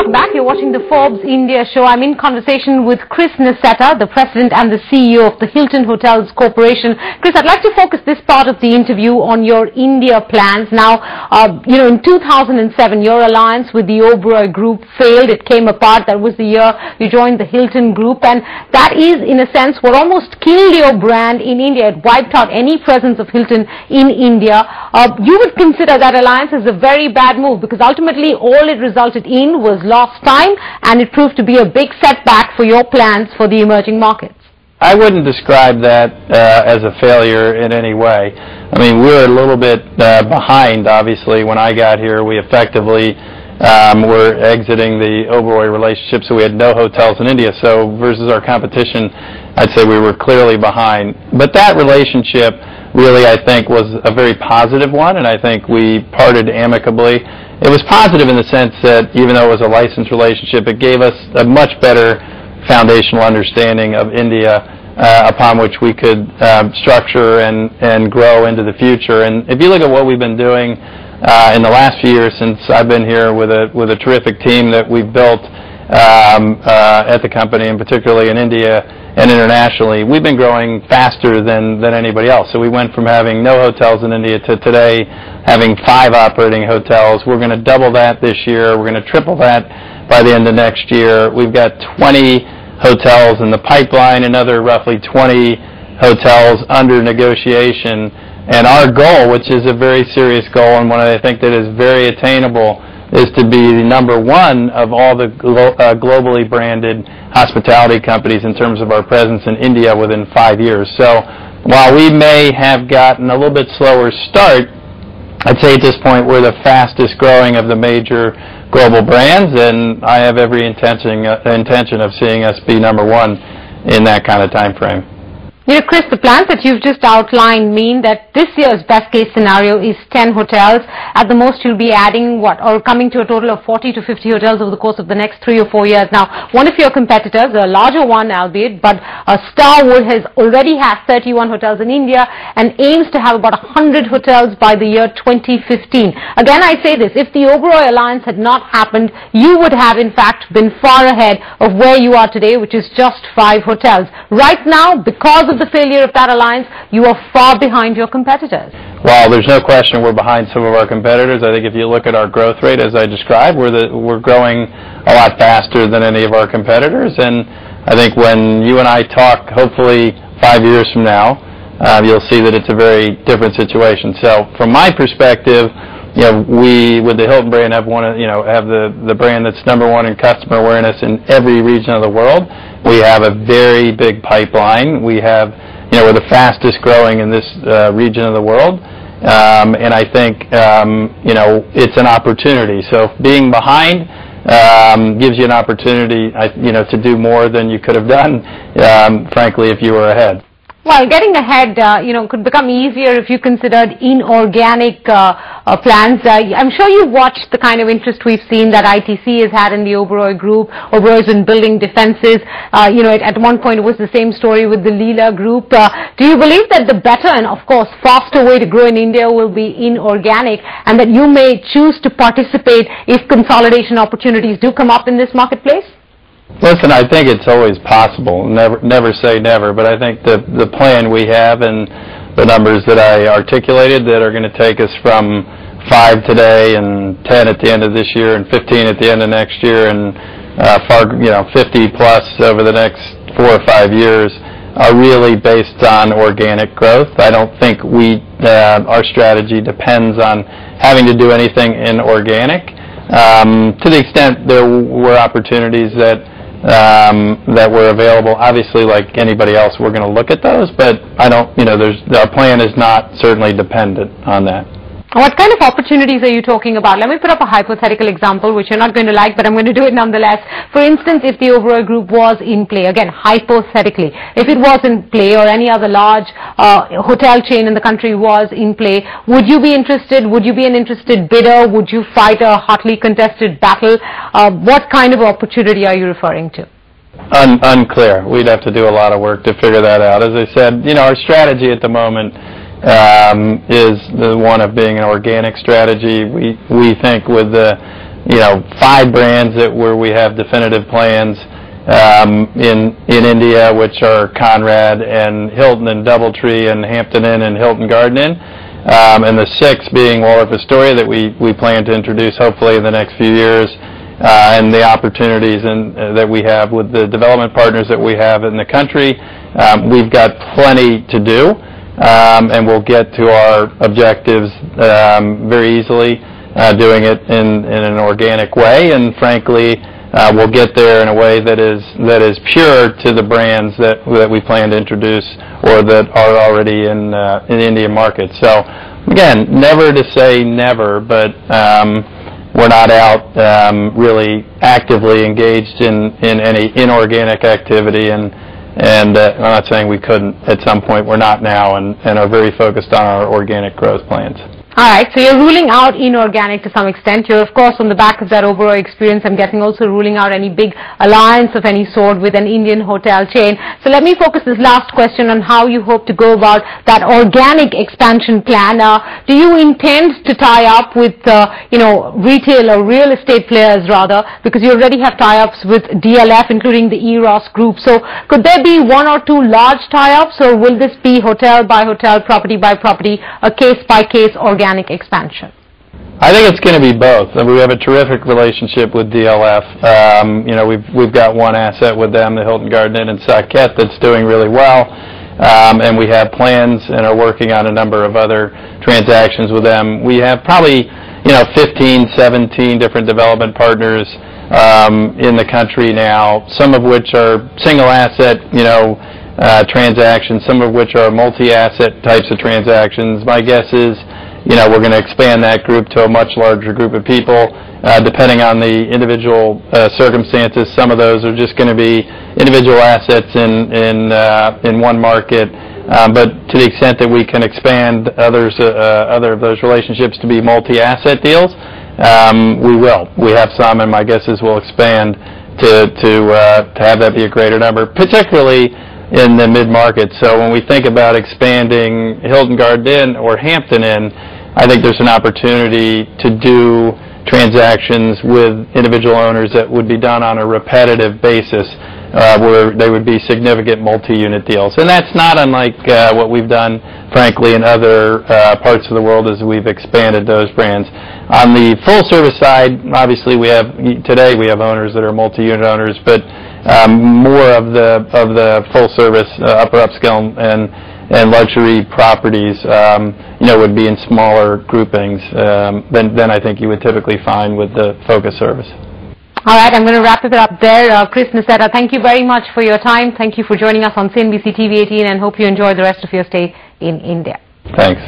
Welcome back. You're watching the Forbes India show. I'm in conversation with Chris Nassetta, the president and the CEO of the Hilton Hotels Corporation. Chris, I'd like to focus this part of the interview on your India plans. Now, in 2007, your alliance with the Oberoi Group failed. It came apart. That was the year you joined the Hilton Group, and that is, in a sense, what almost killed your brand in India. It wiped out any presence of Hilton in India. You would consider that alliance as a very bad move, because ultimately all it resulted in was lost time, and it proved to be a big setback for your plans for the emerging markets. I wouldn't describe that as a failure in any way. I mean, we're a little bit behind, obviously. When I got here, we effectively were exiting the Oberoi relationship, so we had no hotels in India. So versus our competition, I'd say we were clearly behind. But that relationship really, I think, was a very positive one, and I think we parted amicably. It was positive in the sense that even though it was a licensed relationship, it gave us a much better foundational understanding of India upon which we could structure and grow into the future. And if you look at what we've been doing in the last few years since I've been here with a terrific team that we've built at the company, and particularly in India and internationally, we've been growing faster than anybody else. So we went from having no hotels in India to today having 5 operating hotels. We're going to double that this year. We're going to triple that by the end of next year. We've got 20 hotels in the pipeline, another roughly 20 hotels under negotiation. And our goal, which is a very serious goal and one I think that is very attainable, is to be the #1 of all the globally branded hospitality companies in terms of our presence in India within 5 years. So while we may have gotten a little bit slower start, I'd say at this point we're the fastest growing of the major global brands, and I have every intention of seeing us be #1 in that kind of time frame. Chris, the plans that you've just outlined mean that this year's best case scenario is 10 hotels. At the most, you'll be adding or coming to a total of 40 to 50 hotels over the course of the next 3 or 4 years. Now, one of your competitors, a larger one albeit, but Starwood already has 31 hotels in India and aims to have about 100 hotels by the year 2015. Again, I say this, if the Oberoi alliance had not happened, you would have in fact been far ahead of where you are today, which is just 5 hotels. Right now, because of the failure of that alliance, you are far behind your competitors. Well, there's no question we're behind some of our competitors. I think if you look at our growth rate, as I described, we're growing a lot faster than any of our competitors. And I think when you and I talk, hopefully 5 years from now, you'll see that it's a very different situation. So from my perspective, we with the Hilton brand have the brand that's #1 in customer awareness in every region of the world. We have a very big pipeline. We have, we're the fastest growing in this region of the world, and I think it's an opportunity. So being behind gives you an opportunity, to do more than you could have done, frankly, if you were ahead. Well, getting ahead, could become easier if you considered inorganic plans. I'm sure you've watched the kind of interest we've seen that ITC has had in the Oberoi Group. Oberoi's been building defenses. At one point it was the same story with the Leela Group. Do you believe that the better and, of course, faster way to grow in India will be inorganic, and that you may choose to participate if consolidation opportunities do come up in this marketplace? Listen, I think it's always possible. Never say never, but I think the plan we have and the numbers that I articulated that are going to take us from 5 today and 10 at the end of this year and 15 at the end of next year and 50 plus over the next 4 or 5 years are really based on organic growth. I don't think our strategy depends on having to do anything inorganic. To the extent there were opportunities that were available, obviously, like anybody else, we're going to look at those, but our plan is not certainly dependent on that. What kind of opportunities are you talking about? Let me put up a hypothetical example, which you're not going to like, but I'm going to do it nonetheless. For instance, if the Oberoi Group was in play, again, hypothetically, if it was in play or any other large hotel chain in the country was in play, would you be interested? Would you be an interested bidder? Would you fight a hotly contested battle? What kind of opportunity are you referring to? Unclear. We'd have to do a lot of work to figure that out. As I said, our strategy at the moment is the one of being an organic strategy. We think with the 5 brands where we have definitive plans in India, which are Conrad and Hilton and DoubleTree and Hampton Inn and Hilton Garden Inn, and the 6 being Waldorf Astoria that we plan to introduce hopefully in the next few years, and the opportunities that we have with the development partners that we have in the country. We've got plenty to do, and we'll get to our objectives very easily, doing it in an organic way, and frankly, we'll get there in a way that is pure to the brands that we plan to introduce or that are already in Indian markets. So again, never to say never, but we're not out really actively engaged in any inorganic activity, and I'm not saying we couldn't at some point. We're not now, and are very focused on our organic growth plans. All right, so you're ruling out inorganic to some extent. You're, of course, on the back of that Oberoi experience, I'm guessing also ruling out any big alliance of any sort with an Indian hotel chain. So let me focus this last question on how you hope to go about that organic expansion plan. Do you intend to tie up with, retail or real estate players rather, because you already have tie-ups with DLF, including the Eros Group. So could there be 1 or 2 large tie-ups, or will this be hotel by hotel, property by property, a case-by-case organic expansion? I think it's going to be both. We have a terrific relationship with DLF. We've got 1 asset with them, the Hilton Garden Inn in Saket, that's doing really well, and we have plans and are working on a number of other transactions with them. We have probably 15, 17 different development partners in the country now, some of which are single asset transactions, some of which are multi-asset types of transactions. My guess is we're going to expand that group to a much larger group of people, depending on the individual circumstances. Some of those are just going to be individual assets in one market, but to the extent that we can expand other of those relationships to be multi-asset deals, we will. We have some, and my guess is we'll expand to have that be a greater number, particularly in the mid-market. So when we think about expanding Hilton Garden Inn or Hampton Inn, I think there's an opportunity to do transactions with individual owners that would be done on a repetitive basis, where they would be significant multi-unit deals. And that's not unlike what we've done, frankly, in other parts of the world as we've expanded those brands. On the full-service side, obviously today we have owners that are multi-unit owners, but more of the full-service, upper upscale and luxury properties, would be in smaller groupings than I think you would typically find with the focus service. All right, I'm going to wrap it up there. Chris Nassetta, thank you very much for your time. Thank you for joining us on CNBC TV 18, and hope you enjoy the rest of your stay in India. Thanks.